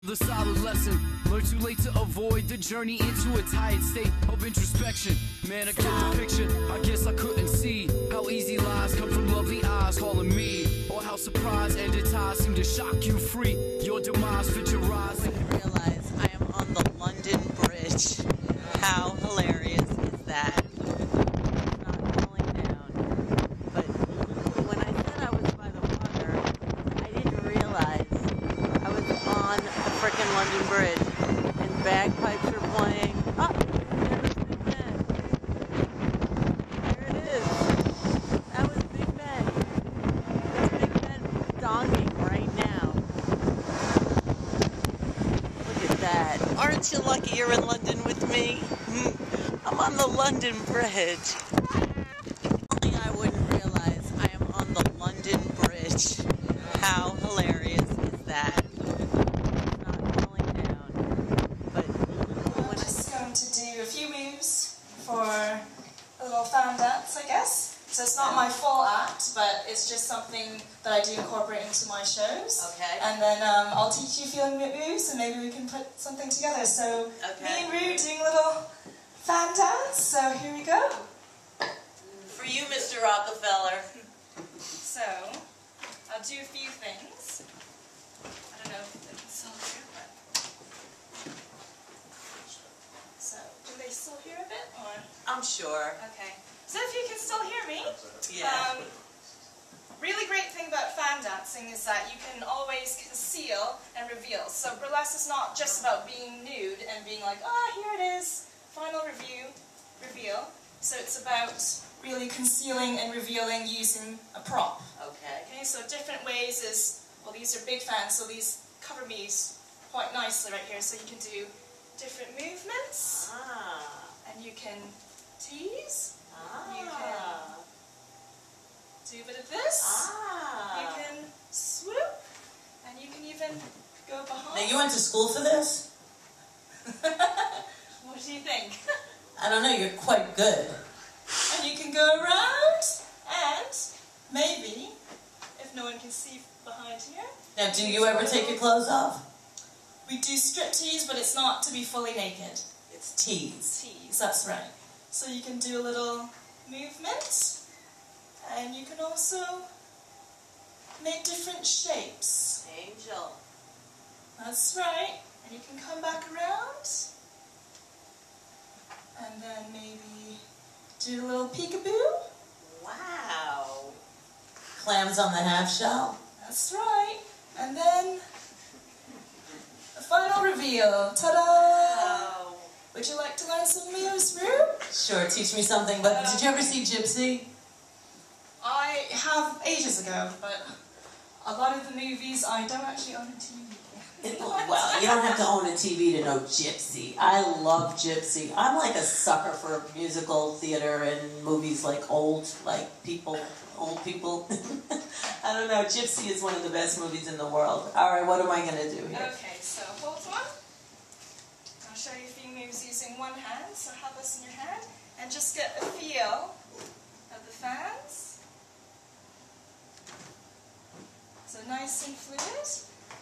The solid lesson, learn too late to avoid the journey into a tired state of introspection. Man, I get the picture, I guess I couldn't see how easy lies come from lovely eyes calling me, or how surprise ended ties seem to shock you free. Your demise fit your rise. I didn't realize I am on the London Bridge. How hilarious is that? It's not falling down. But when I said I was by the water, I didn't realize I was on the frickin' London Bridge and bagpipes are playing. Oh, there's Big Ben. There it is. That was Big Ben. That's Big Ben donging right now. Look at that. Aren't you lucky you're in London with me? I'm on the London Bridge. Only I wouldn't realize I am on the London Bridge. How hilarious is that? It's not falling down. But I'm just going to do a few moves for a little fan dance, I guess. So it's not my full act, but it's just something that I do incorporate into my shows. Okay. And then I'll teach you a few moves, and maybe we can put something together. So me and ReW doing a little fan dance. So here we go. for you, Mr. Rockefeller. So I'll do a few things. I don't know if they can still hear, but so do they still hear a bit, or? I'm sure. Okay. So if you can still hear me, Yeah. really great thing about fan dancing is that you can always conceal and reveal. So burlesque is not just about being nude and being like, ah, here it is, final reveal. So it's about really concealing and revealing using a prop. Okay. Okay, so different ways is, well, these are big fans, so these cover me quite nicely right here. So you can do different movements, and you can tease. You can do a bit of this. You can swoop, and you can even go behind. Now, you went to school for this? What do you think? I don't know, you're quite good. And you can go around, and maybe, if no one can see behind here. Now, do you ever take your clothes off? We do strip tease, but it's not to be fully naked. It's tease. Tease, that's right. So you can do a little movement, and you can also make different shapes. Angel. That's right. And you can come back around, and then maybe do a little peekaboo. Wow. Clams on the half shell. That's right. And then the final reveal. Ta-da! Wow. Would you like to learn some moves, ReW? Sure, teach me something, but did you ever see Gypsy? I have ages ago, but a lot of the movies I don't actually own a TV. Well, you don't have to own a TV to know Gypsy. I love Gypsy. I'm like a sucker for musical theater and movies like old people. I don't know, Gypsy is one of the best movies in the world. Alright, what am I going to do here? Okay, so hold on. I'll show you a few moves using one hand, so have this in your hand, and just get a feel of the fans. So nice and fluid,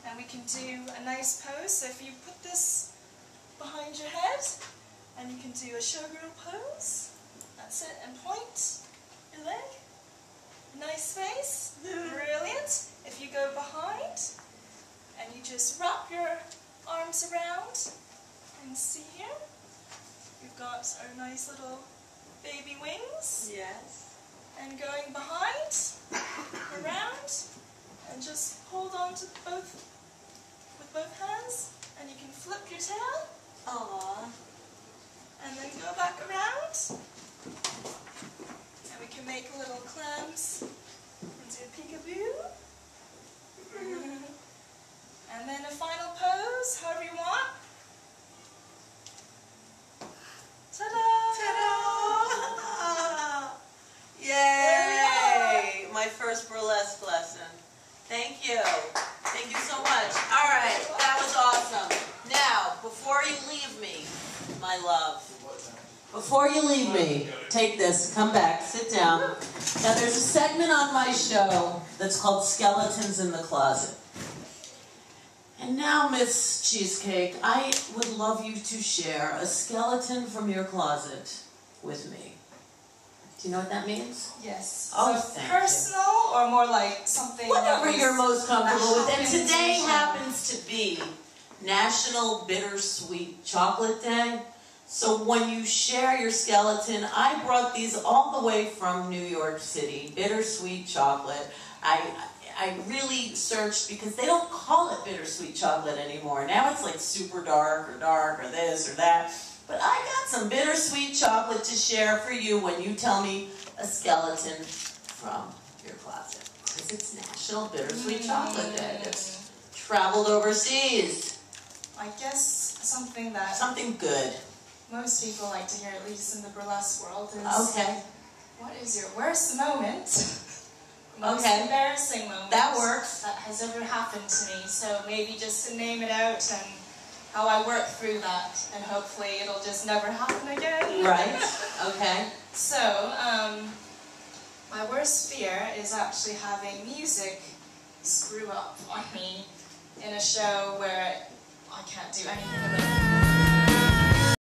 and we can do a nice pose. So if you put this behind your head, and you can do a showgirl pose, that's it, and point your leg. Nice face, brilliant. If you go behind, and you just wrap your arms around, and see here, we've got our nice little baby wings. Yes. And going behind, around, and just hold on to with both hands, and you can flip your tail. Aww. And then go back around. And we can make little clams and do a peekaboo. And then a final pose, however you want. Ta-da! Ta-da! Yay! My first burlesque lesson. Thank you. Thank you so much. All right, that was awesome. Now, before you leave me, my love, before you leave me, take this, come back, sit down. Now, there's a segment on my show that's called Skeletons in the Closet. And now, Miss Cheesecake, I would love you to share a skeleton from your closet with me. Do you know what that means? Yes. Oh, so thank personal or more like something whatever that you're most comfortable with. And today to happens to be National Bittersweet Chocolate Day. So when you share your skeleton, I brought these all the way from New York City, bittersweet chocolate. I really searched because they don't call it bittersweet chocolate anymore. Now it's like super dark or this or that. But I got some bittersweet chocolate to share for you when you tell me a skeleton from your closet. Because it's National Bittersweet Chocolate Day. It's traveled overseas. I guess something good. Most people like to hear, at least in the burlesque world, is okay. What is your worst moment? Most okay. embarrassing moment that works. That has ever happened to me. So maybe just to name it out and how I work through that, and hopefully it'll just never happen again. Right. Okay. So, my worst fear is actually having music screw up on me in a show where I can't do anything about it.